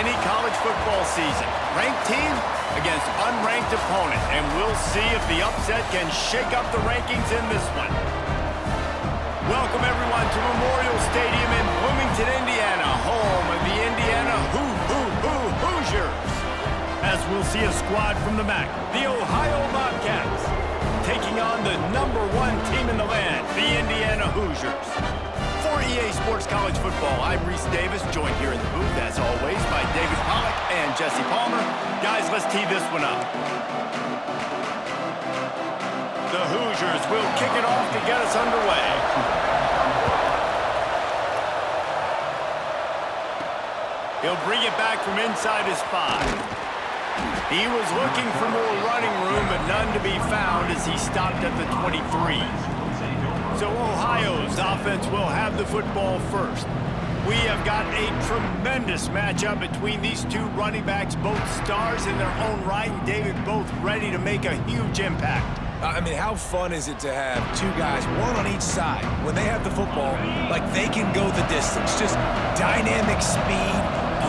any college football season. Ranked team against unranked opponent, and we'll see if the upset can shake up the rankings in this one. Welcome, everyone, to Memorial Stadium in Bloomington, Indiana, home of the Indiana Hoosiers. As we'll see a squad from the MAC, the Ohio Bobcats, taking on the #1 team in the land, the Indiana Hoosiers. For EA Sports College Football, I'm Reese Davis, joined here in the booth, as always, by David Pollack and Jesse Palmer. Guys, let's tee this one up. The Hoosiers will kick it off to get us underway. He'll bring it back from inside his 5. He was looking for more running room, but none to be found as he stopped at the 23. So Ohio's offense will have the football first. We have got a tremendous matchup between these two running backs, both stars in their own right, and David, both ready to make a huge impact. I mean, how fun is it to have two guys, one on each side, when they have the football, like they can go the distance. Just dynamic speed,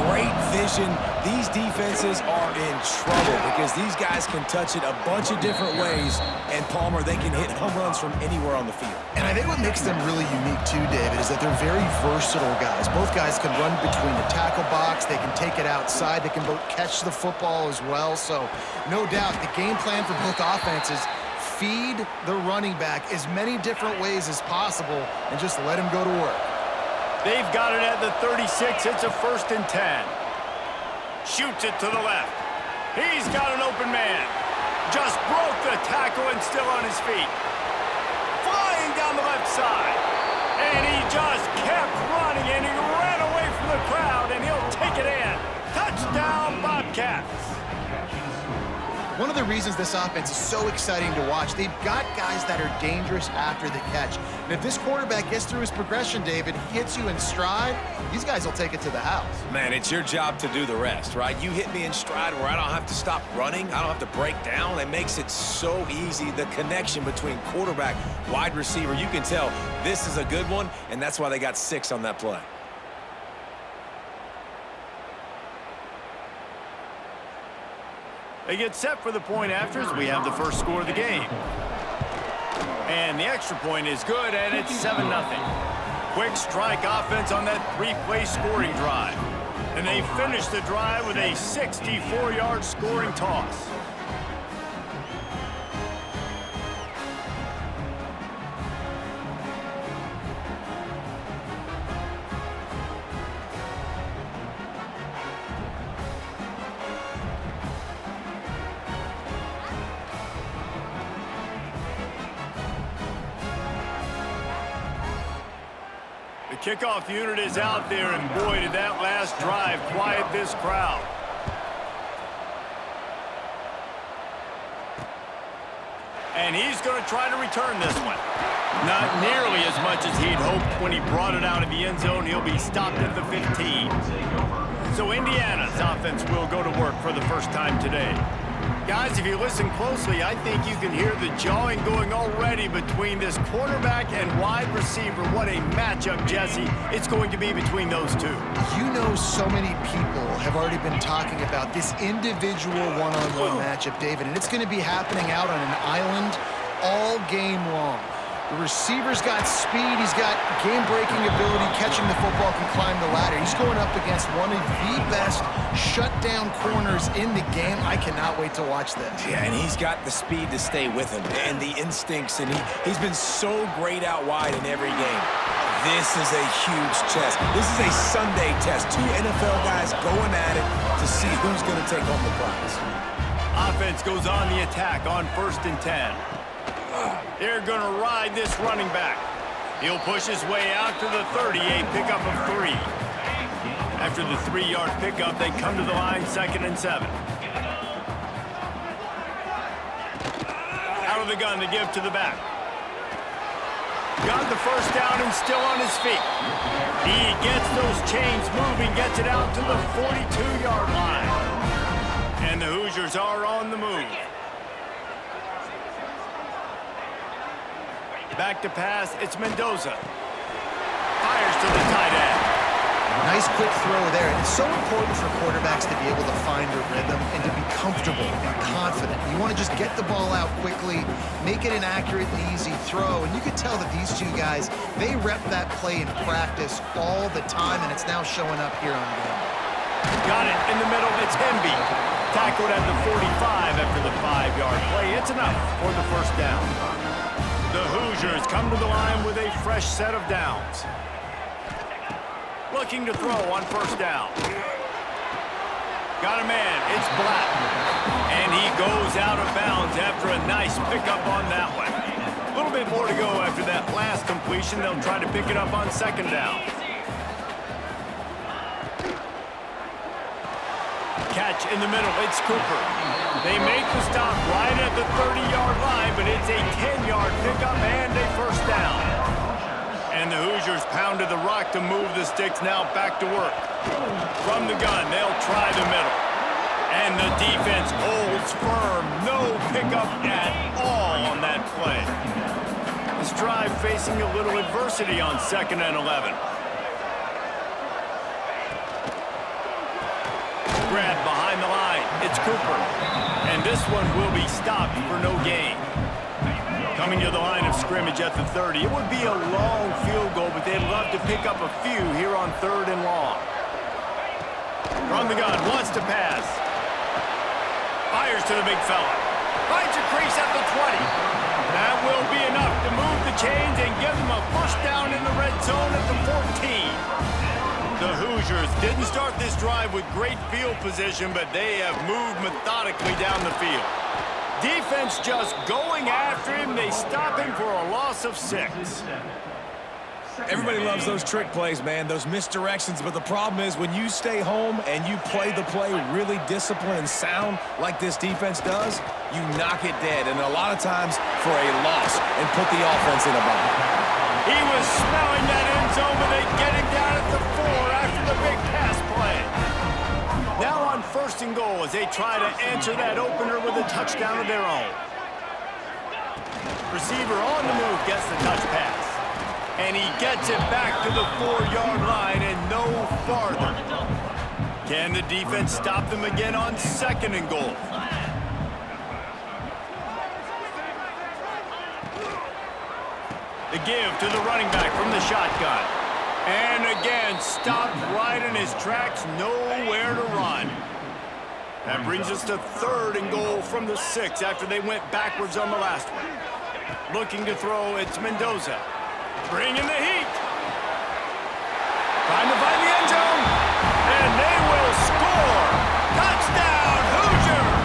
great vision. These defenses are in trouble because these guys can touch it a bunch of different ways, and Palmer, they can hit home runs from anywhere on the field. And I think what makes them really unique too, David, is that they're very versatile guys. Both guys can run between the tackle box, they can take it outside, they can both catch the football as well. So no doubt the game plan for both offenses, feed the running back as many different ways as possible and just let him go to work. They've got it at the 36. It's a 1st and 10. Shoots it to the left. He's got an open man. Just broke the tackle and still on his feet. Flying down the left side. And he just kept running, and he ran away from the crowd, and he'll take it in. Touchdown, Bobcats. One of the reasons this offense is so exciting to watch, they've got guys that are dangerous after the catch. And if this quarterback gets through his progression, David, he hits you in stride, these guys will take it to the house. Man, it's your job to do the rest, right? You hit me in stride where I don't have to stop running. I don't have to break down. It makes it so easy. The connection between quarterback, wide receiver, you can tell this is a good one, and that's why they got 6 on that play. They get set for the point after as we have the first score of the game. And the extra point is good, and it's 7-0. Quick strike offense on that 3-play scoring drive. And they finish the drive with a 64-yard scoring toss. The kickoff unit is out there, and boy, did that last drive quiet this crowd. And he's going to try to return this one. Not nearly as much as he'd hoped when he brought it out of the end zone. He'll be stopped at the 15. So Indiana's offense will go to work for the first time today. Guys, if you listen closely, I think you can hear the jawing going already between this quarterback and wide receiver. What a matchup, Jesse, it's going to be between those two. You know, so many people have already been talking about this individual one-on-one matchup, David, and it's going to be happening out on an island all game long. The receiver's got speed, he's got game-breaking ability, catching the football, can climb the ladder. He's going up against one of the best shutdown corners in the game. I cannot wait to watch this. Yeah, and he's got the speed to stay with him and the instincts, and he's been so great out wide in every game. This is a huge test. This is a Sunday test. 2 NFL guys going at it to see who's going to take home the prize. Offense goes on the attack on 1st and 10. They're going to ride this running back. He'll push his way out to the 30, a pickup of 3. After the 3-yard pickup, they come to the line 2nd and 7. Out of the gun to give to the back. Got the first down and still on his feet. He gets those chains moving, gets it out to the 42-yard line. And the Hoosiers are on the move. Back to pass, it's Mendoza. Fires to the tight end. Nice quick throw there. And it's so important for quarterbacks to be able to find a rhythm and to be comfortable and confident. You want to just get the ball out quickly, make it an accurate and easy throw. And you can tell that these two guys, they rep that play in practice all the time, and it's now showing up here on game. Got it in the middle. It's Hemby. Tackled at the 45 after the 5-yard play. It's enough for the first down. The Hoosiers come to the line with a fresh set of downs. Looking to throw on first down. Got a man. It's Black. And he goes out of bounds after a nice pickup on that one. A little bit more to go after that last completion. They'll try to pick it up on second down. Catch in the middle. It's Cooper. They make the stop right at the 30-yard line, but it's a 10-yard pickup and a first down. And the Hoosiers pounded the rock to move the sticks, now back to work. From the gun, they'll try the middle. And the defense holds firm. No pickup at all on that play. This drive facing a little adversity on 2nd and 11. Grab behind the line. It's Cooper. And this one will be stopped for no gain. Coming to the line of scrimmage at the 30. It would be a long field goal, but they'd love to pick up a few here on 3rd and long. From the gun, wants to pass. Fires to the big fella. Finds a crease at the 20. That will be enough to move the chains and give them a first down in the red zone at the 14. The Hoosiers didn't start this drive with great field position, but they have moved methodically down the field. Defense just going after him. They stop him for a loss of 6. Everybody loves those trick plays, man, those misdirections, but the problem is when you stay home and you play the play really disciplined and sound like this defense does, you knock it dead, and a lot of times for a loss, and put the offense in a bind. He was smelling that end zone, but they get him down at the 4 after the big pass play. Now on 1st and goal as they try to answer that opener with a touchdown of their own. Receiver on the move gets the touch pass. And he gets it back to the 4-yard line and no farther. Can the defense stop them again on 2nd and goal? The give to the running back from the shotgun. And again, stopped right in his tracks, nowhere to run. That brings us to 3rd and goal from the 6 after they went backwards on the last one. Looking to throw, it's Mendoza. Bringing the heat. Trying to find the end zone. And they will score. Touchdown, Hoosiers!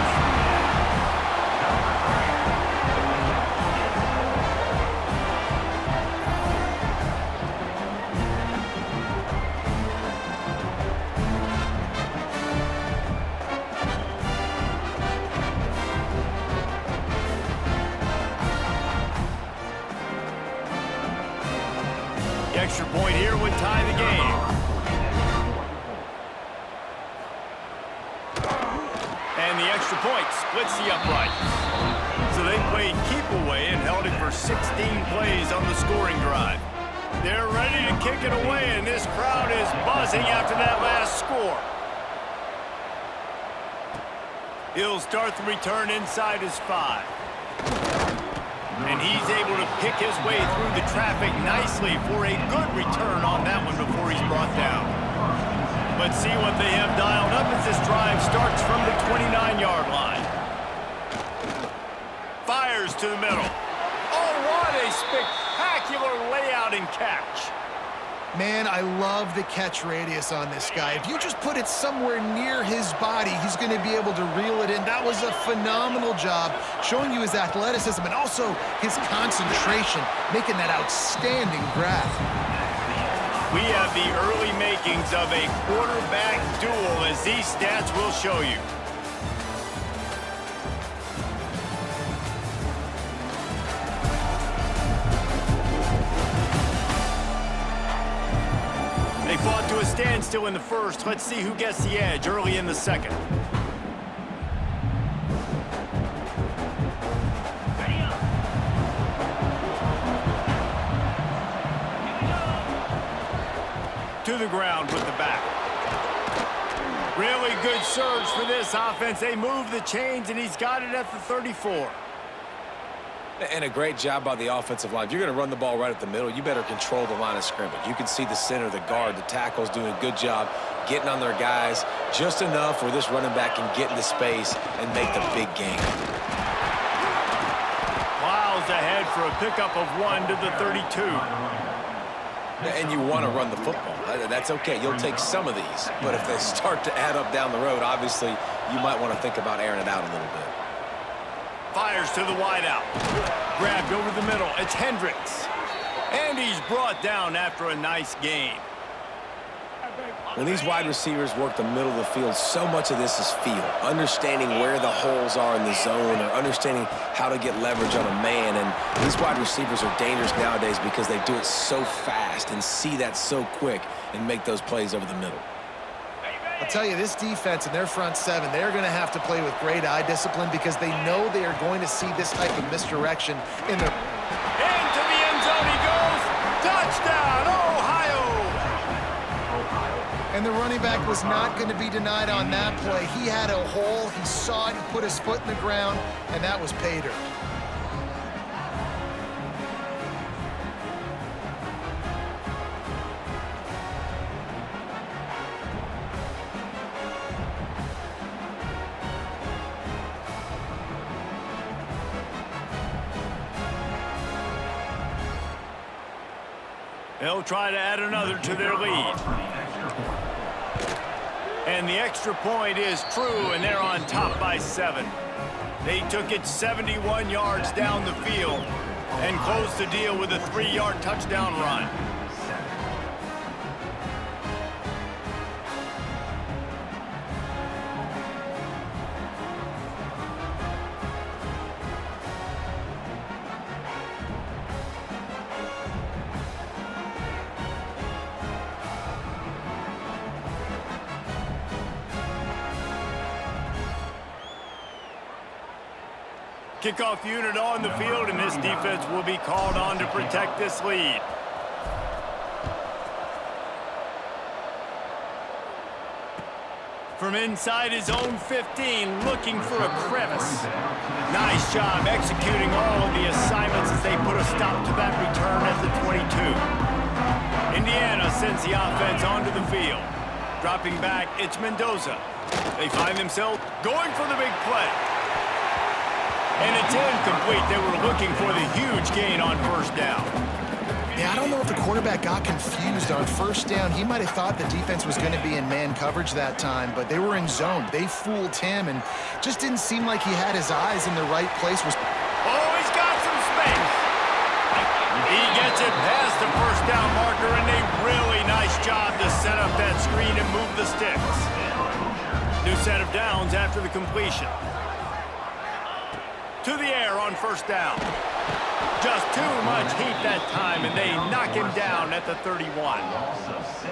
The extra point here would tie the game. And the extra point splits the uprights. So they played keep away and held it for 16 plays on the scoring drive. They're ready to kick it away, and this crowd is buzzing after that last score. He'll start the return inside his 5. And he's able to pick his way through the traffic nicely for a good return on that one before he's brought down. Let's see what they have dialed up as this drive starts from the 29-yard line. Fires to the middle. Oh, what a spectacular layout and catch. Man, I love the catch radius on this guy. If you just put it somewhere near his body, he's going to be able to reel it in. That was a phenomenal job, showing you his athleticism and also his concentration, making that outstanding grab. We have the early makings of a quarterback duel, as these stats will show you. They fought to a standstill in the first. Let's see who gets the edge early in the second. To the ground with the back. Really good surge for this offense. They move the chains, and he's got it at the 34. And a great job by the offensive line. If you're going to run the ball right at the middle, you better control the line of scrimmage. You can see the center, the guard, the tackles doing a good job getting on their guys just enough where this running back can get into space and make the big game. Plows ahead for a pickup of 1 to the 32. And you want to run the football. That's okay. You'll take some of these. But if they start to add up down the road, obviously you might want to think about airing it out a little bit. Fires to the wideout. Grabbed over the middle. It's Hendricks. And he's brought down after a nice gain. When these wide receivers work the middle of the field, so much of this is feel. Understanding where the holes are in the zone or understanding how to get leverage on a man. And these wide receivers are dangerous nowadays because they do it so fast and see that so quick and make those plays over the middle. I'll tell you, this defense and their front seven, they're going to have to play with great eye discipline because they know they are going to see this type of misdirection in their... Into the end zone he goes. Touchdown, Ohio! And the running back was not going to be denied on that play. He had a hole, he saw it, he put his foot in the ground, and that was pay dirt. They'll try to add another to their lead. And the extra point is true, and they're on top by 7. They took it 71 yards down the field and closed the deal with a 3-yard touchdown run. Kickoff unit on the field, and this defense will be called on to protect this lead. From inside his own 15, looking for a crevice. Nice job executing all of the assignments as they put a stop to that return at the 22. Indiana sends the offense onto the field. Dropping back, it's Mendoza. They find themselves going for the big play. And it's incomplete. They were looking for the huge gain on first down. Yeah, I don't know if the quarterback got confused on first down. He might have thought the defense was going to be in man coverage that time, but they were in zone. They fooled him and just didn't seem like he had his eyes in the right place. Oh, he's got some space. He gets it past the first down marker, and a really nice job to set up that screen and move the sticks. New set of downs after the completion. To the air on first down. Just too much heat that time, and they knock him down at the 31.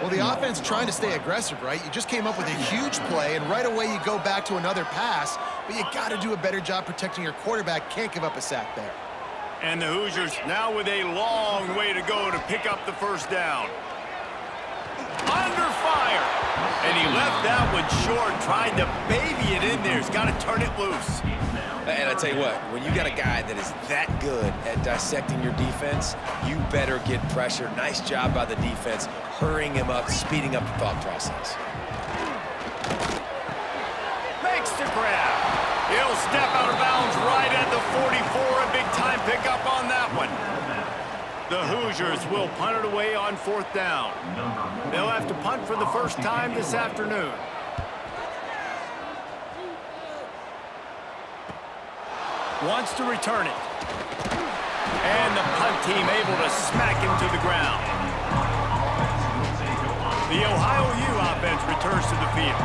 Well, the offense trying to stay aggressive, right? You just came up with a huge play, and right away you go back to another pass, but you got to do a better job protecting your quarterback. Can't give up a sack there. And the Hoosiers now with a long way to go to pick up the first down. Under fire. And he left that one short, tried to baby it in there. He's got to turn it loose. And I tell you what, when you got a guy that is that good at dissecting your defense, you better get pressure. Nice job by the defense, hurrying him up, speeding up the thought process. Makes the grab. He'll step out of bounds right at the 44. A big-time pickup on that one. The Hoosiers will punt it away on fourth down. They'll have to punt for the first time this afternoon. Wants to return it. And the punt team able to smack him to the ground. The Ohio U offense returns to the field.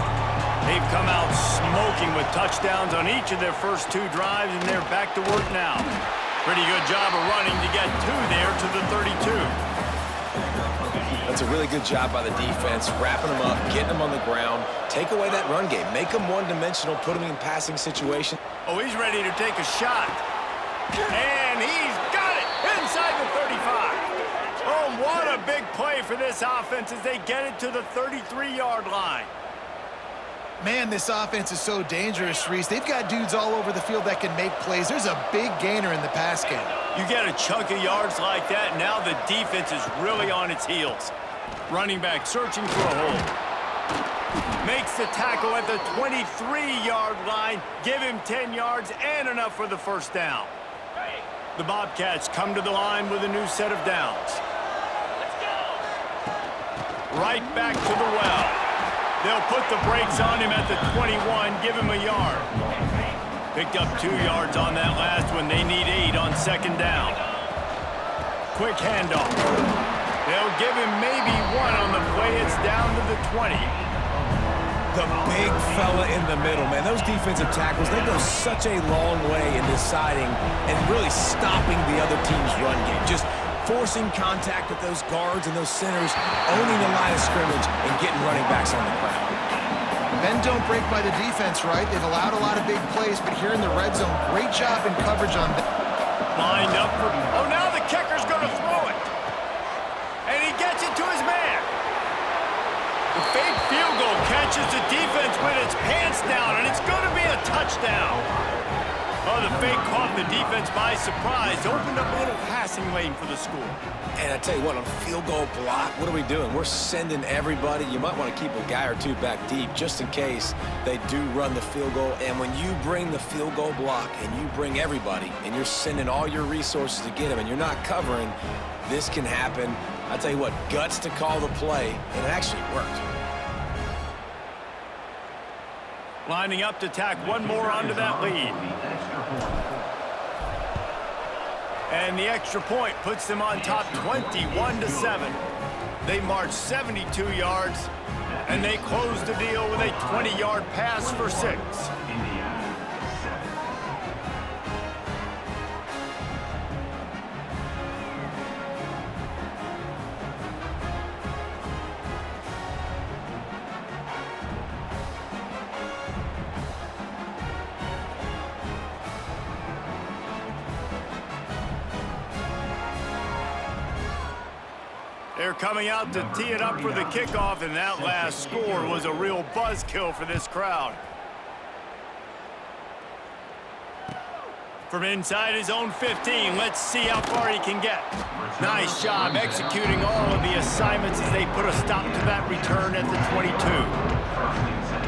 They've come out smoking with touchdowns on each of their first 2 drives, and they're back to work now. Pretty good job of running to get 2 there to the 32. That's a really good job by the defense, wrapping them up, getting them on the ground. Take away that run game. Make them one-dimensional, put them in passing situation. Oh, he's ready to take a shot. And he's got it inside the 35. Oh, what a big play for this offense as they get it to the 33-yard line. Man, this offense is so dangerous, Reese. They've got dudes all over the field that can make plays. There's a big gainer in the pass game. You get a chunk of yards like that, now the defense is really on its heels. Running back searching for a hole. Makes the tackle at the 23-yard line. Give him 10 yards and enough for the first down. The Bobcats come to the line with a new set of downs. Right back to the well. They'll put the brakes on him at the 21, give him a yard. Picked up 2 yards on that last one. They need 8 on second down. Quick handoff. They'll give him maybe 1 on the play. It's down to the 20. The big fella in the middle, man. Those defensive tackles, they go such a long way in deciding and really stopping the other team's run game. Just forcing contact with those guards and those centers, owning the line of scrimmage, and getting running backs on the ground. Men don't break by the defense, right? They've allowed a lot of big plays, but here in the red zone, great job in coverage on them. Lined up for... Oh, now the kicker's going to throw it. And he gets it to his man. The fake field goal catches the defense with its pants down, and it's going to be a touchdown. Oh, the fake caught the defense by surprise. Opened up a little passing lane for the school. And I tell you what, on a field goal block, what are we doing? We're sending everybody. You might want to keep a guy or two back deep just in case they do run the field goal. And when you bring the field goal block and you bring everybody and you're sending all your resources to get them and you're not covering, this can happen. I tell you what, guts to call the play, and it actually worked. Lining up to tack one more onto that lead. And the extra point puts them on top 21-7. They march 72 yards, and they close the deal with a 20-yard pass for 6. They're coming out to tee it up for the kickoff, and that last score was a real buzzkill for this crowd. From inside his own 15, let's see how far he can get. Nice job executing all of the assignments as they put a stop to that return at the 22.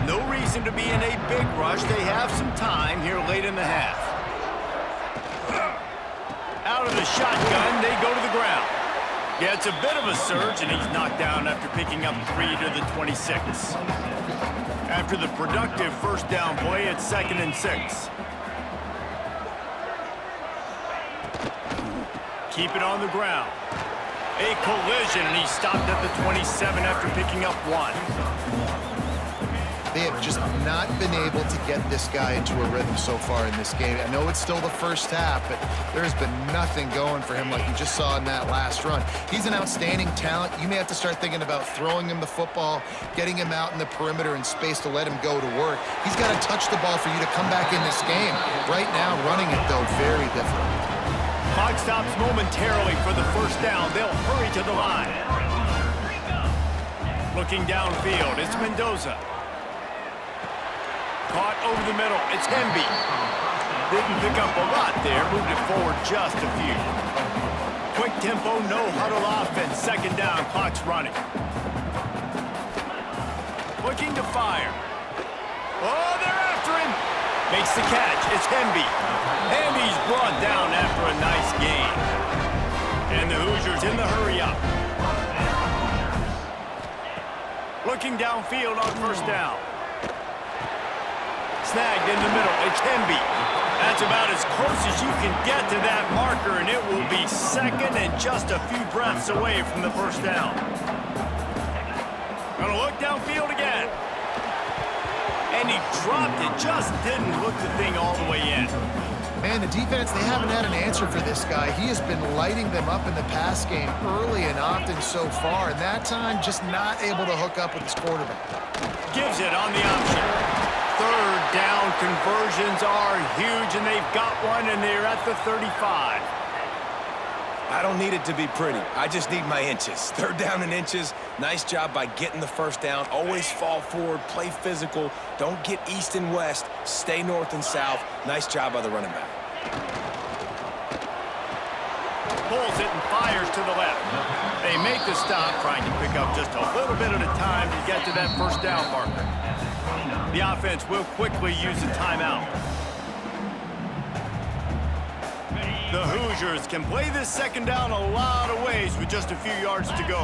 No reason to be in a big rush. They have some time here late in the half. Out of the shotgun, they go to the ground. Yeah, it's a bit of a surge, and he's knocked down after picking up 3 to the 26. After the productive first down play, it's 2nd and 6. Keep it on the ground. A collision, and he stopped at the 27 after picking up 1. They have just not been able to get this guy into a rhythm so far in this game. I know it's still the first half, but there's been nothing going for him like you just saw in that last run. He's an outstanding talent. You may have to start thinking about throwing him the football, getting him out in the perimeter and space to let him go to work. He's got to touch the ball for you to come back in this game. Right now, running it, though, very difficult. Clock stops momentarily for the first down. They'll hurry to the line. Looking downfield, it's Mendoza. Caught over the middle, it's Hemby. Didn't pick up a lot there, moved it forward just a few. Quick tempo, no huddle offense, 2nd down, clock's running. Looking to fire. Oh, they're after him. Makes the catch, it's Hemby. Hemby's brought down after a nice gain. And the Hoosiers in the hurry up. Looking downfield on first down. Snagged in the middle, it's Hemby. That's about as close as you can get to that marker, and it will be 2nd and just a few breaths away from the first down. Gonna look downfield again. And he dropped it, just didn't look the thing all the way in. Man, the defense, they haven't had an answer for this guy. He has been lighting them up in the pass game early and often so far, and that time just not able to hook up with his quarterback. Gives it on the option. 3rd down conversions are huge, and they've got one, and they're at the 35. I don't need it to be pretty. I just need my inches. Third down and inches. Nice job by getting the first down. Always fall forward, play physical. Don't get east and west. Stay north and south. Nice job by the running back. Pulls it and fires to the left. They make the stop, trying to pick up just a little bit at a time to get to that first down marker. The offense will quickly use a timeout. The Hoosiers can play this second down a lot of ways with just a few yards to go.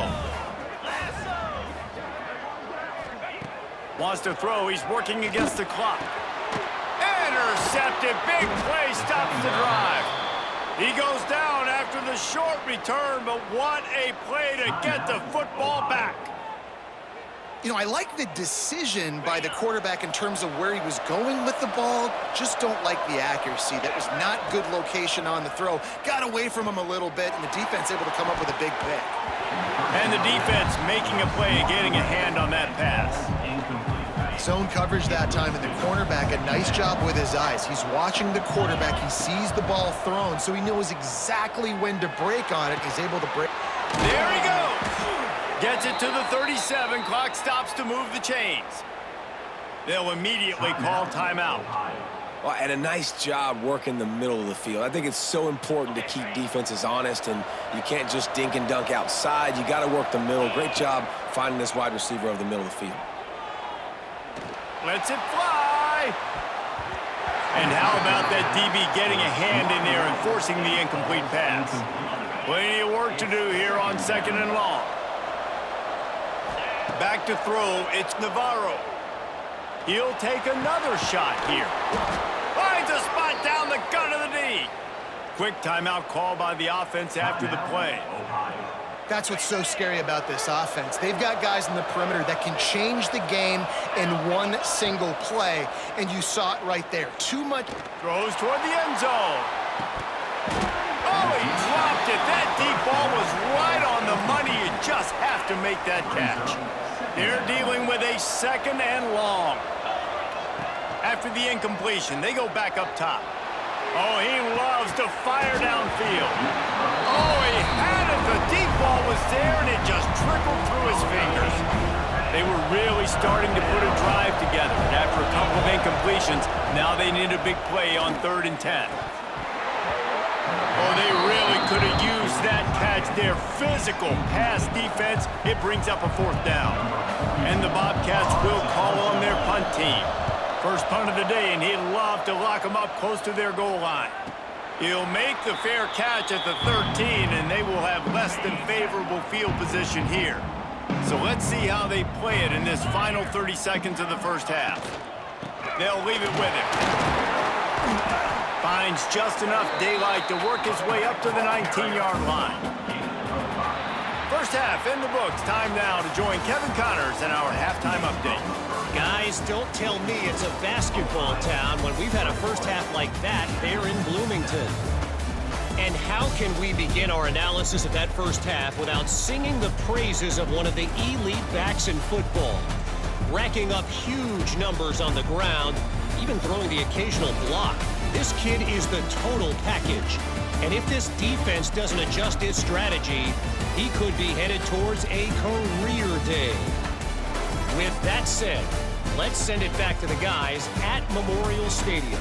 Wants to throw. He's working against the clock. Intercepted. Big play stops the drive. He goes down after the short return, but what a play to get the football back. You know, I like the decision by the quarterback in terms of where he was going with the ball. Just don't like the accuracy. That was not good location on the throw. Got away from him a little bit, and the defense able to come up with a big pick. And the defense making a play and getting a hand on that pass. Zone coverage that time, and the cornerback, a nice job with his eyes. He's watching the quarterback. He sees the ball thrown, so he knows exactly when to break on it. He's able to break. There he goes. Gets it to the 37. Clock stops to move the chains. They'll immediately call timeout. Well, and a nice job working the middle of the field. I think it's so important to keep defenses honest, and you can't just dink and dunk outside. You got to work the middle. Great job finding this wide receiver over the middle of the field. Lets it fly. And how about that DB getting a hand in there and forcing the incomplete pass? Plenty of work to do here on second and long. Back to throw, it's Navarro. He'll take another shot here. Finds a spot down the gut of the knee. Quick timeout call by the offense after the play. That's what's so scary about this offense. They've got guys in the perimeter that can change the game in one single play, and you saw it right there. Too much. Throws toward the end zone. Oh, he dropped it. That deep ball was right on the money. You just have to make that catch. They're dealing with a second and long. After the incompletion, they go back up top. Oh, he loves to fire downfield. Oh, he had it. The deep ball was there, and it just trickled through his fingers. They were really starting to put a drive together. After a couple of incompletions, now they need a big play on 3rd and 10. Oh, they really could have used that catch there. Physical pass defense. It brings up a 4th down. And the Bobcats will call on their punt team. First punt of the day, and he'd love to lock them up close to their goal line. He'll make the fair catch at the 13, and they will have less than favorable field position here. So let's see how they play it in this final 30 seconds of the first half. They'll leave it with him. Finds just enough daylight to work his way up to the 19-yard line. First half in the books. Time now to join Kevin Connors in our halftime update. Guys, don't tell me it's a basketball town when we've had a first half like that there in Bloomington. And how can we begin our analysis of that first half without singing the praises of one of the elite backs in football? Racking up huge numbers on the ground, even throwing the occasional block. This kid is the total package. And if this defense doesn't adjust its strategy, he could be headed towards a career day. With that said, let's send it back to the guys at Memorial Stadium.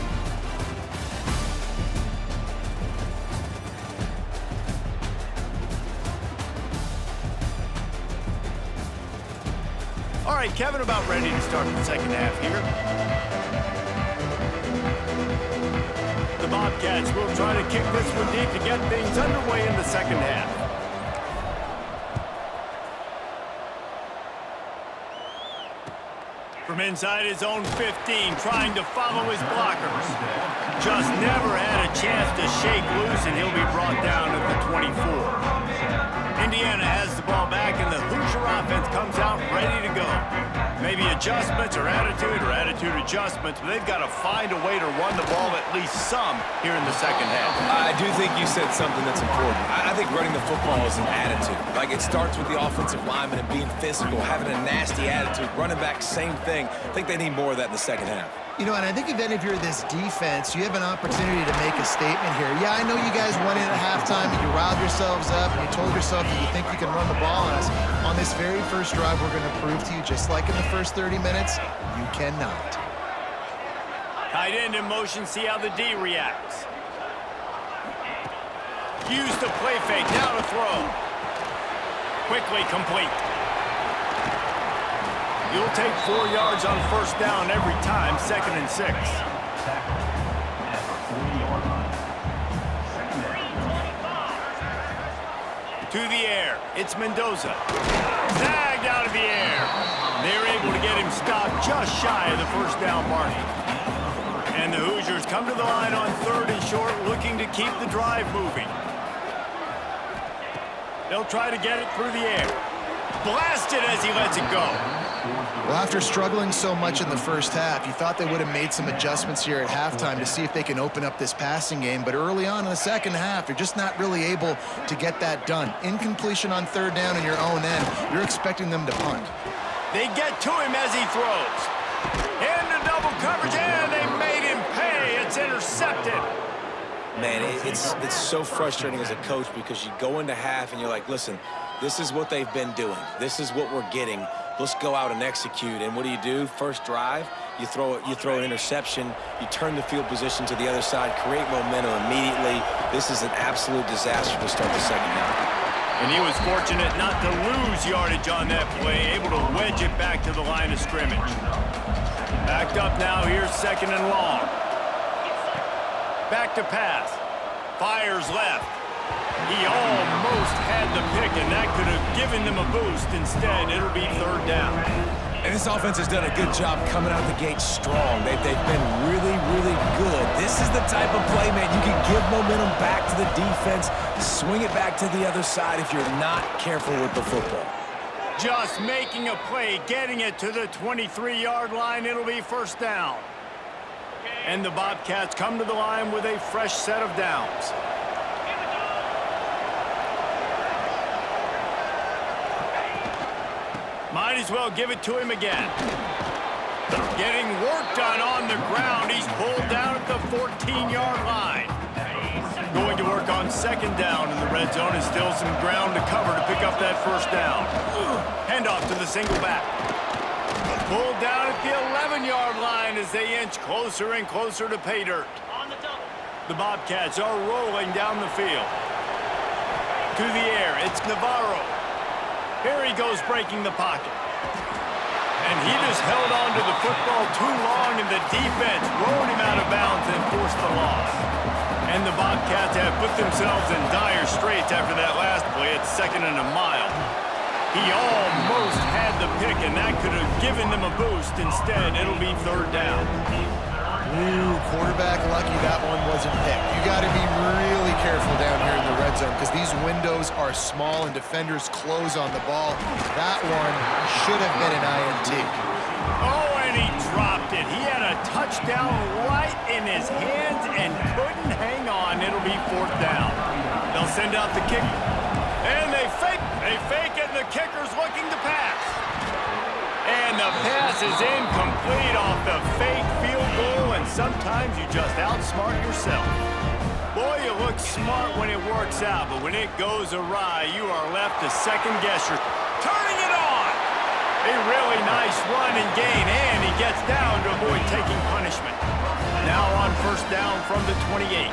All right, Kevin, about ready to start the second half here. The Bobcats will try to kick this one deep to get things underway in the second half. From inside his own 15, trying to follow his blockers. Just never had a chance to shake loose, and he'll be brought down at the 24. Indiana has the ball back, and the Hoosier offense comes out ready to go. Maybe adjustments or attitude adjustments, but they've got to find a way to run the ball at least some here in the second half. I do think you said something that's important. I think running the football is an attitude. Like, it starts with the offensive lineman and being physical, having a nasty attitude. Running back, same thing. I think they need more of that in the second half. You know, and I think then if you're this defense, you have an opportunity to make a statement here. Yeah, I know you guys went in at halftime and you riled yourselves up and you told yourself that you think you can run the ball on us. On this very first drive, we're going to prove to you, just like in the first 30 minutes, you cannot. Tight end in motion, see how the D reacts. Use the play fake, now to throw. Quickly complete. You'll take 4 yards on first down every time, 2nd and 6. To the air, it's Mendoza. Zagged out of the air. They're able to get him stopped just shy of the first down mark. And the Hoosiers come to the line on 3rd and short, looking to keep the drive moving. They'll try to get it through the air. Blasted as he lets it go. Well, after struggling so much in the first half, you thought they would have made some adjustments here at halftime to see if they can open up this passing game. But early on in the second half, they're just not really able to get that done. Incompletion on 3rd down in your own end. You're expecting them to punt. They get to him as he throws. Into double coverage, and they made him pay. It's intercepted. Man, it's so frustrating as a coach because you go into half and you're like, listen, this is what they've been doing. This is what we're getting. Let's go out and execute. And what do? First drive, you throw an interception, you turn the field position to the other side, create momentum immediately. This is an absolute disaster to start the second half. And he was fortunate not to lose yardage on that play, able to wedge it back to the line of scrimmage. Backed up now, here's 2nd and long. Back to pass. Fires left. He almost had the pick, and that could have given them a boost. Instead, it'll be 3rd down. And this offense has done a good job coming out the gate strong. They've been really, really good. This is the type of play, man, you can give momentum back to the defense, swing it back to the other side if you're not careful with the football. Just making a play, getting it to the 23-yard line. It'll be 1st down. And the Bobcats come to the line with a fresh set of downs. Might as well give it to him again. Getting work done on the ground. He's pulled down at the 14-yard line. Going to work on 2nd down in the red zone, and still some ground to cover to pick up that 1st down. Handoff to the single back. Pulled down at the 11-yard line as they inch closer and closer to pay dirt. The Bobcats are rolling down the field. To the air, it's Navarro. Here he goes breaking the pocket. And he just held on to the football too long, and the defense rode him out of bounds and forced the loss. And the Bobcats have put themselves in dire straits after that last play. It's 2nd and a mile. He almost had the pick, and that could have given them a boost. Instead, it'll be 3rd down. Ooh, quarterback lucky that one wasn't picked. You got to be really careful down here in the red zone because these windows are small and defenders close on the ball. That one should have been an INT. Oh, and he dropped it. He had a touchdown right in his hands and couldn't hang on. It'll be 4th down. They'll send out the kick. And they fake it, and the kicker's looking to pass. And the pass is incomplete off the fake field goal, and sometimes you just outsmart yourself. Boy, you look smart when it works out, but when it goes awry, you are left to second-guess your... Turning it on! A really nice run and gain, and he gets down to avoid taking punishment. Now on 1st down from the 28.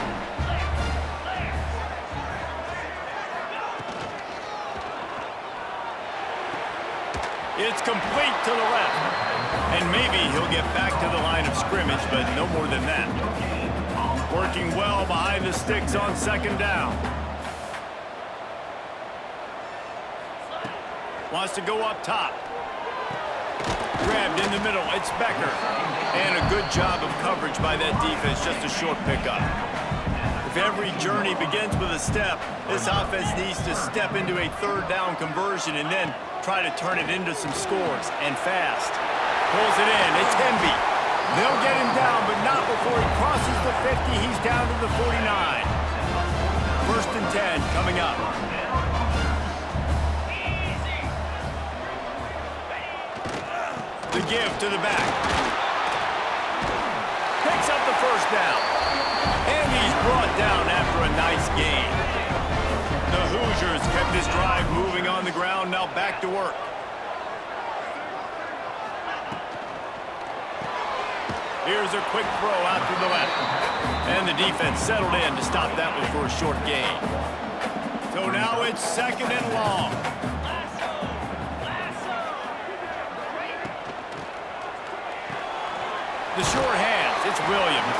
It's complete to the left. And maybe he'll get back to the line of scrimmage, but no more than that. Working well behind the sticks on 2nd down. Wants to go up top. Grabbed in the middle. It's Becker. And a good job of coverage by that defense. Just a short pickup. If every journey begins with a step, this offense needs to step into a 3rd down conversion and then try to turn it into some scores, and fast. Pulls it in. It's Hemby. They'll get him down, but not before he crosses the 50. He's down to the 49. 1st and 10 coming up. The give to the back. Picks up the 1st down. And he's brought down after a nice gain. The Hoosiers kept this drive moving on the ground. Now back to work. Here's a quick throw out to the left. And the defense settled in to stop that one for a short gain. So now it's 2nd and long. The sure hands, it's Williams.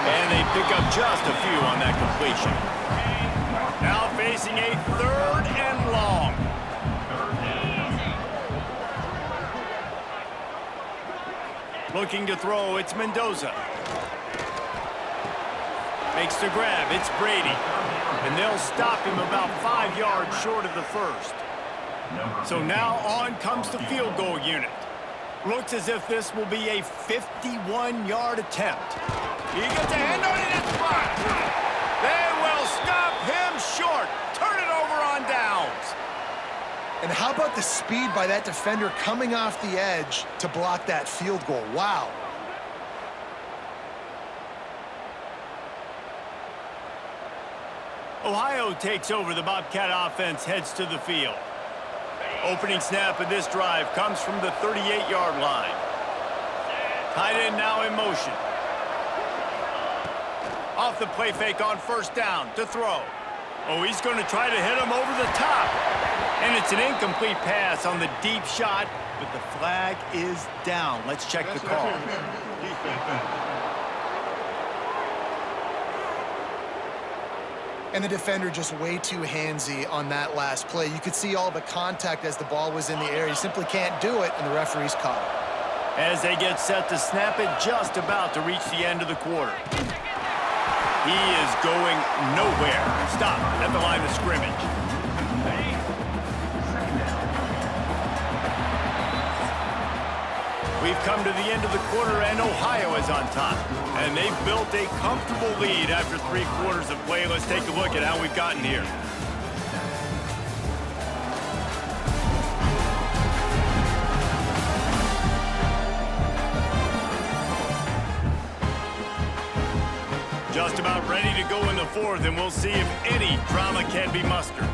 And they pick up just a few on that completion. Now facing a 3rd and long. Looking to throw, it's Mendoza. Makes the grab, it's Brady. And they'll stop him about 5 yards short of the 1st. So now on comes the field goal unit. Looks as if this will be a 51-yard attempt. He gets a hand on it in front. They will stop him short. Turn it over on downs. And how about the speed by that defender coming off the edge to block that field goal? Wow. Ohio takes over. The Bobcat offense heads to the field. Opening snap of this drive comes from the 38-yard line. Tight end now in motion. Off the play fake on 1st down to throw. Oh, he's going to try to hit him over the top. And it's an incomplete pass on the deep shot, but the flag is down. Let's check the call. And the defender just way too handsy on that last play. You could see all the contact as the ball was in the air. He simply can't do it, and the referee's caught it. As they get set to snap it, just about to reach the end of the quarter. He is going nowhere. Stop at the line of scrimmage. We've come to the end of the quarter, and Ohio is on top. And they've built a comfortable lead after 3 quarters of play. Let's take a look at how we've gotten here. Just about ready to go in the 4th, and we'll see if any drama can be mustered.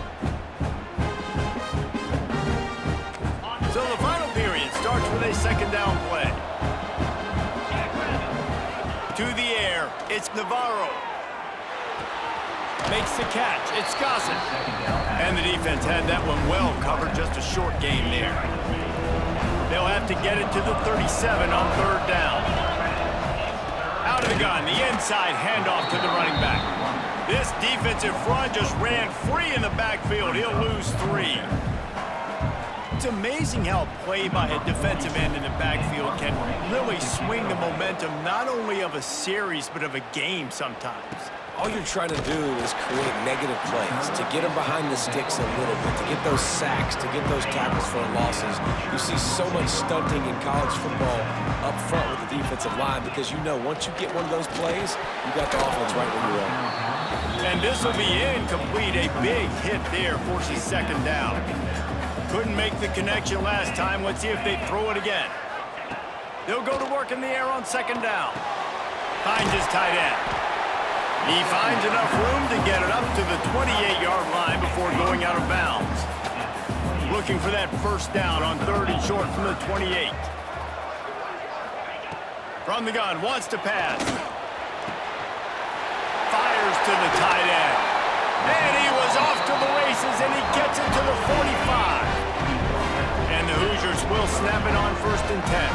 So the final period starts with a 2nd down play. To the air, it's Navarro. Makes the catch, it's Gossett. And the defense had that one well covered, just a short game there. They'll have to get it to the 37 on 3rd down. Out of the gun, the inside handoff to the running back. This defensive front just ran free in the backfield. He'll lose 3. It's amazing how play by a defensive end in the backfield can really swing the momentum not only of a series but of a game sometimes. All you're trying to do is create negative plays, to get them behind the sticks a little bit, to get those sacks, to get those tackles for losses. You see so much stunting in college football up front with the defensive line because you know once you get one of those plays, you got the offense right where you want. And this will be incomplete. A big hit there forces 2nd down. Couldn't make the connection last time. Let's see if they throw it again. They'll go to work in the air on 2nd down. Finds his tight end. He finds enough room to get it up to the 28-yard line before going out of bounds. Looking for that 1st down on 3rd and short from the 28. From the gun, wants to pass. Fires to the tight end. And he was off to the races, and he gets it to the 45. And the Hoosiers will snap it on 1st and 10.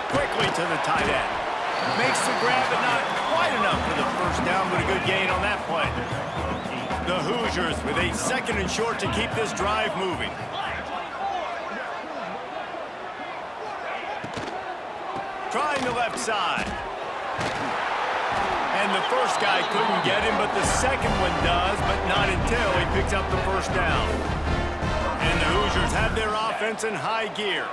Quickly to the tight end. Makes the grab, but not quite enough for the 1st down, but a good gain on that play. The Hoosiers with a 2nd and short to keep this drive moving. Trying the left side. And And the first guy couldn't get him, but the second one does, but not until he picks up the first down. And the Hoosiers have their offense in high gear.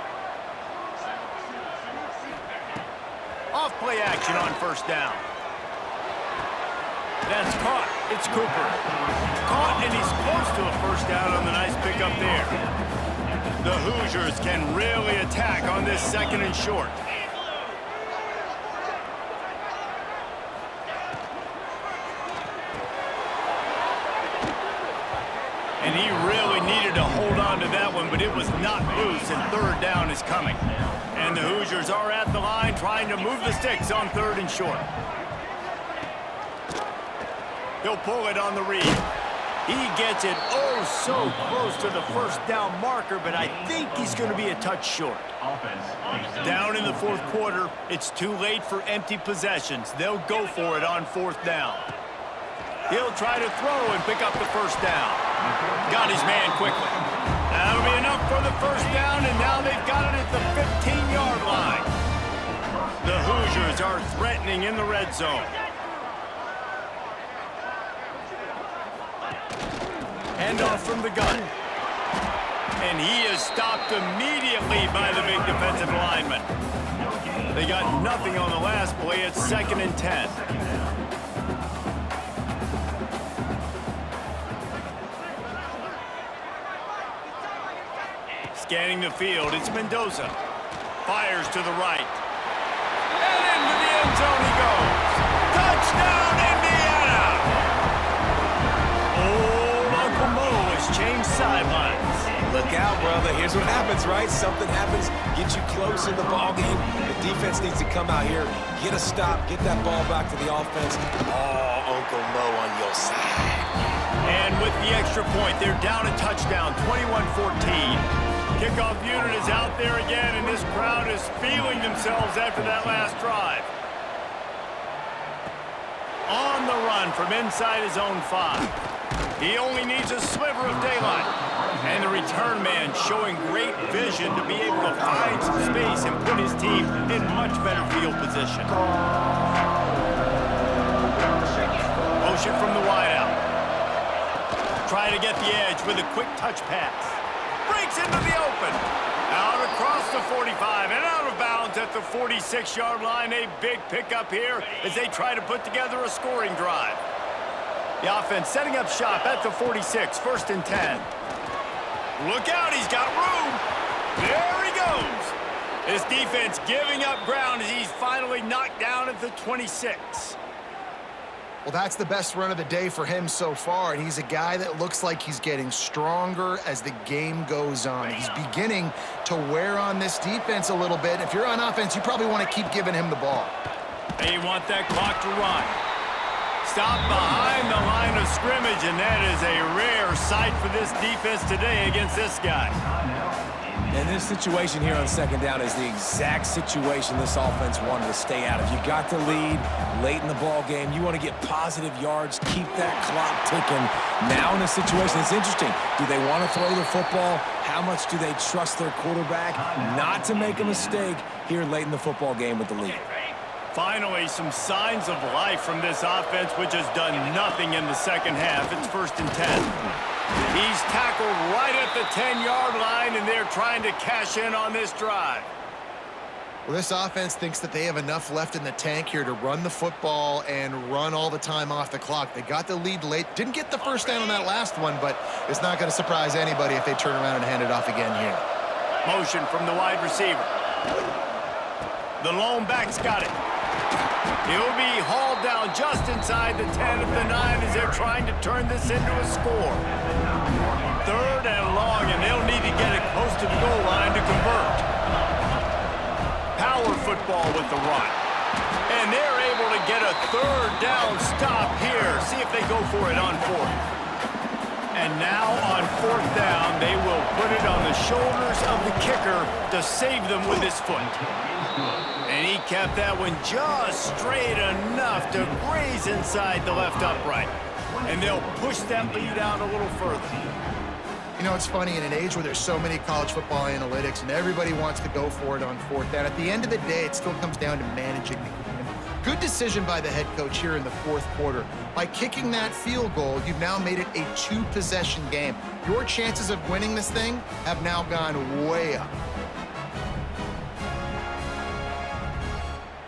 Off-play action on first down. That's caught. It's Cooper. Caught, and he's close to a first down on the nice pickup there. The Hoosiers can really attack on this second and short. And he really needed to hold on to that one, but it was not loose, and third down is coming. And the Hoosiers are at the line trying to move the sticks on third and short. He'll pull it on the read. He gets it oh so close to the first down marker, but I think he's going to be a touch short. Down in the fourth quarter, it's too late for empty possessions. They'll go for it on fourth down. He'll try to throw and pick up the first down. Got his man quickly. That'll be enough for the first down, and now they've got it at the 15-yard line. The Hoosiers are threatening in the red zone. Handoff from the gun. And he is stopped immediately by the big defensive lineman. They got nothing on the last play. It's 2nd and 10. Scanning the field, it's Mendoza. Fires to the right. And into the end zone he goes. Touchdown, Indiana! Old Uncle Mo has changed sidelines. Look out, brother. Here's what happens, right? Something happens, get you close in the ball game. The defense needs to come out here, get a stop, get that ball back to the offense. Oh, Uncle Mo on your side. And with the extra point, they're down a touchdown, 21-14. Kickoff unit is out there again, and this crowd is feeling themselves after that last drive. On the run from inside his own 5. He only needs a sliver of daylight. And the return man showing great vision to be able to find some space and put his team in much better field position. Motion from the wideout. Try to get the edge with a quick touch pass. Breaks into the open. Out across the 45 and out of bounds at the 46-yard line. A big pickup here as they try to put together a scoring drive. The offense setting up shop at the 46, 1st and 10. Look out, he's got room. There he goes. This defense giving up ground as he's finally knocked down at the 26. Well, that's the best run of the day for him so far, and he's a guy that looks like he's getting stronger as the game goes on. He's beginning to wear on this defense a little bit. If you're on offense, you probably want to keep giving him the ball. They want that clock to run. Stop behind the line of scrimmage, and that is a rare sight for this defense today against this guy. And this situation here on 2nd down is the exact situation this offense wanted to stay out of. You got the lead late in the ball game. You want to get positive yards, keep that clock ticking. Now in a situation, it's interesting. Do they want to throw the football? How much do they trust their quarterback not to make a mistake here late in the football game with the lead? Finally, some signs of life from this offense, which has done nothing in the second half. It's 1st and 10. He's tackled right at the 10-yard line, and they're trying to cash in on this drive. Well, this offense thinks that they have enough left in the tank here to run the football and run all the time off the clock. They got the lead late. Didn't get the first down on that last one, but it's not going to surprise anybody if they turn around and hand it off again here. Motion from the wide receiver. The lone back's got it. He'll be hauled down just inside the 10 of the 9 as they're trying to turn this into a score. 3rd and long, and they'll need to get it close to the goal line to convert. Power football with the run. And they're able to get a 3rd down stop here. See if they go for it on 4th. And now on 4th down, they will put it on the shoulders of the kicker to save them with his foot. And he kept that one just straight enough to graze inside the left upright. And they'll push that lead out a little further. You know, it's funny, in an age where there's so many college football analytics and everybody wants to go for it on 4th down, at the end of the day, it still comes down to managing the game. Good decision by the head coach here in the fourth quarter. By kicking that field goal, you've now made it a 2-possession game. Your chances of winning this thing have now gone way up.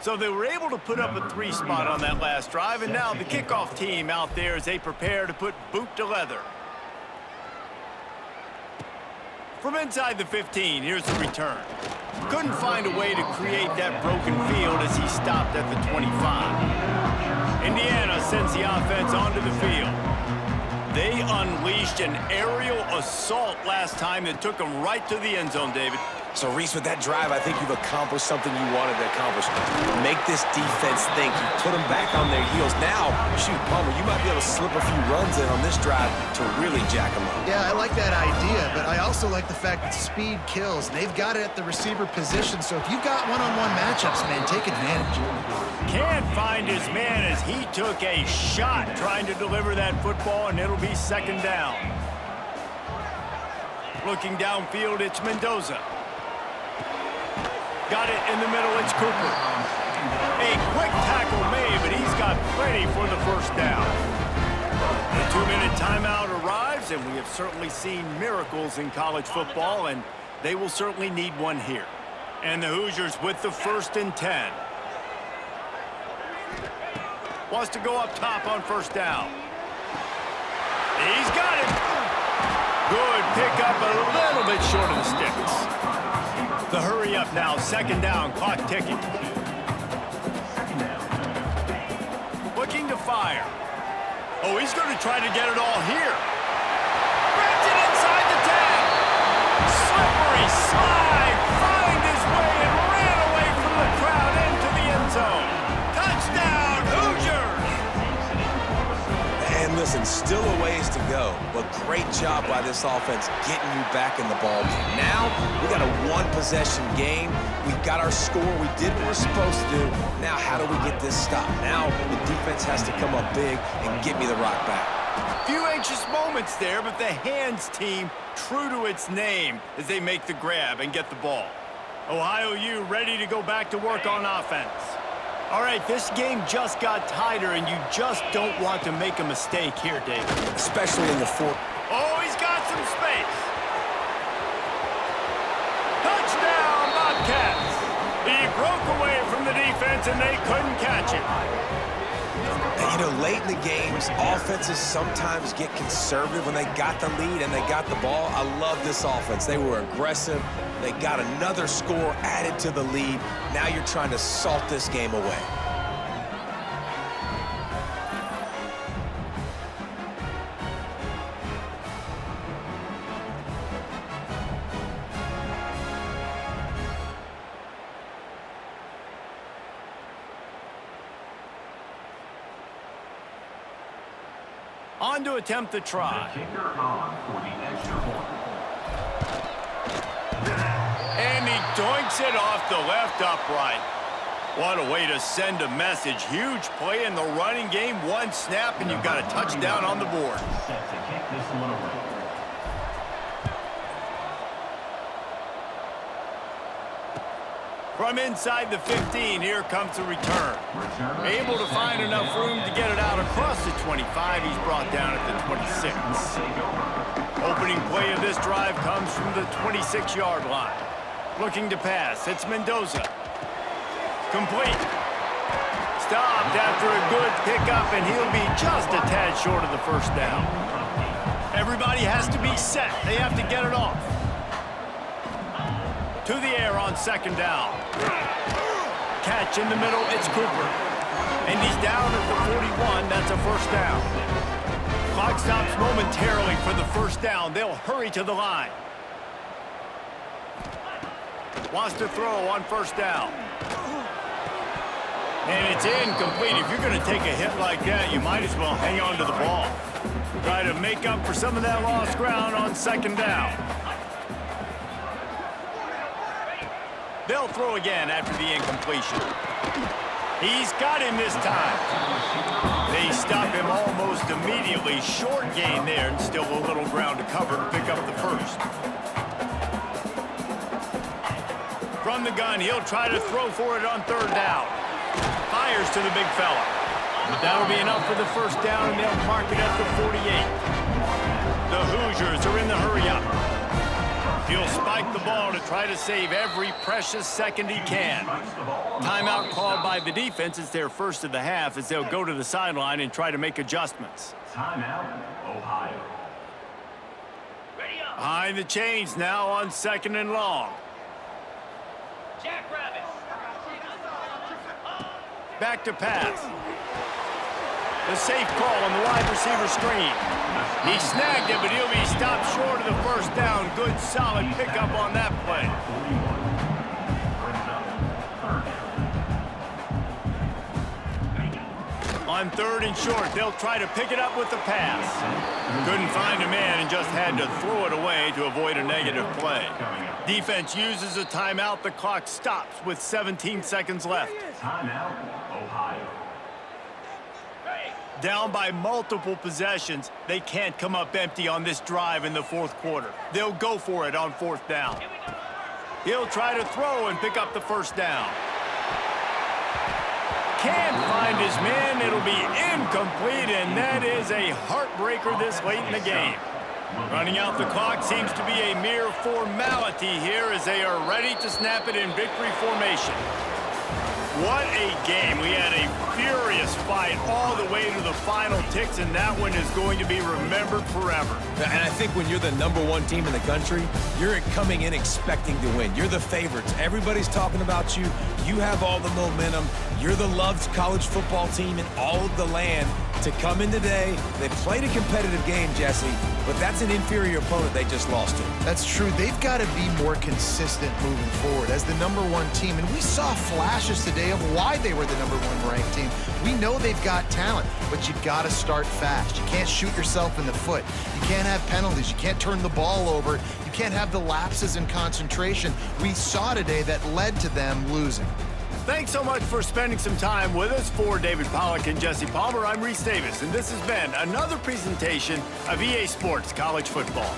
So they were able to put up a 3 spot on that last drive, and now the kickoff team out there as they prepare to put boot to leather. From inside the 15, here's the return. Couldn't find a way to create that broken field as he stopped at the 25. Indiana sends the offense onto the field. They unleashed an aerial assault last time that took them right to the end zone, David. So, Reese, with that drive, I think you've accomplished something you wanted to accomplish. Make this defense think. You put them back on their heels. Now, shoot, Palmer, you might be able to slip a few runs in on this drive to really jack them up. Yeah, I like that idea, but I also like the fact that speed kills. They've got it at the receiver position, so if you've got one-on-one matchups, man, take advantage. Can't find his man as he took a shot trying to deliver that football, and it'll be second down. Looking downfield, it's Mendoza. Got it in the middle, it's Cooper. A quick tackle made, but he's got plenty for the first down. The 2-minute timeout arrives, and we have certainly seen miracles in college football, and they will certainly need one here. And the Hoosiers with the 1st and 10. Wants to go up top on first down. He's got it. Good pickup, a little bit short of the sticks. The hurry up now, second down, clock ticking. Looking to fire. Oh, he's going to try to get it all here. Grabs it inside the 10. Slippery slide, find his way and ran away from the crowd into the end zone. Touchdown, Hoosiers! And listen, still a ways to go, but great job by this offense getting you back in the ballgame. Now, we got a 1-possession game. We've got our score. We did what we're supposed to do. Now, how do we get this stopped? Now, the defense has to come up big and get me the rock back. Few anxious moments there, but the hands team true to its name as they make the grab and get the ball. Ohio U ready to go back to work on offense. All right, this game just got tighter, and you just don't want to make a mistake here, David. Especially in the fourth. Oh, he's got some space. Touchdown, Bobcats. He broke away from the defense, and they couldn't catch him. And, you know, late in the games, offenses sometimes get conservative when they got the lead and they got the ball. I love this offense. They were aggressive. They got another score added to the lead. Now you're trying to salt this game away. On to attempt the try. And he doinks it off the left upright. What a way to send a message. Huge play in the running game. One snap, and you've got a touchdown on the board. From inside the 15, here comes the return. Able to find enough room to get it out across the 25. He's brought down at the 26. Opening play of this drive comes from the 26-yard line. Looking to pass, it's Mendoza. Complete. Stopped after a good pickup, and he'll be just a tad short of the first down. Everybody has to be set. They have to get it off. To the air on second down. Catch in the middle, it's Cooper. And he's down at the 41, that's a first down. Clock stops momentarily for the first down. They'll hurry to the line. Wants to throw on first down. And it's incomplete. If you're going to take a hit like that, you might as well hang on to the ball. Try to make up for some of that lost ground on second down. They'll throw again after the incompletion. He's got him this time. They stop him almost immediately. Short gain there, and still a little ground to cover to pick up the first. From the gun, he'll try to throw for it on third down. Fires to the big fella. That'll be enough for the first down, and they'll mark it at the 48. The Hoosiers are in the hurry-up. He'll spike the ball to try to save every precious second he can. Timeout called by the defense. It's their first of the half as they'll go to the sideline and try to make adjustments. Timeout, Ohio. Behind the chains now on 2nd and long. Back to pass. The safe call on the wide receiver screen. He snagged it, but he'll be stopped short of the first down. Good, solid pickup on that play. On 3rd and short, they'll try to pick it up with the pass. Couldn't find a man and just had to throw it away to avoid a negative play. Defense uses a timeout. The clock stops with 17 seconds left. Timeout, Ohio. Down by multiple possessions, they can't come up empty on this drive in the 4th quarter. They'll go for it on 4th down. He'll try to throw and pick up the first down. Can't find his man. It'll be incomplete, and that is a heartbreaker this late in the game. Running out the clock seems to be a mere formality here as they are ready to snap it in victory formation. What a game. We had a furious fight all the way to the final ticks, and that one is going to be remembered forever. And I think when you're the #1 team in the country, you're coming in expecting to win. You're the favorites. Everybody's talking about you. You have all the momentum. You're the loved college football team in all of the land. To come in today, they played a competitive game, Jesse, but that's an inferior opponent they just lost to. That's true. They've got to be more consistent moving forward as the #1 team. And we saw flashes today of why they were the #1 ranked team. We know they've got talent, but you've got to start fast. You can't shoot yourself in the foot. You can't have penalties. You can't turn the ball over. You can't have the lapses in concentration we saw today that led to them losing. Thanks so much for spending some time with us. For David Pollack and Jesse Palmer, I'm Reese Davis, and this has been another presentation of EA Sports College Football.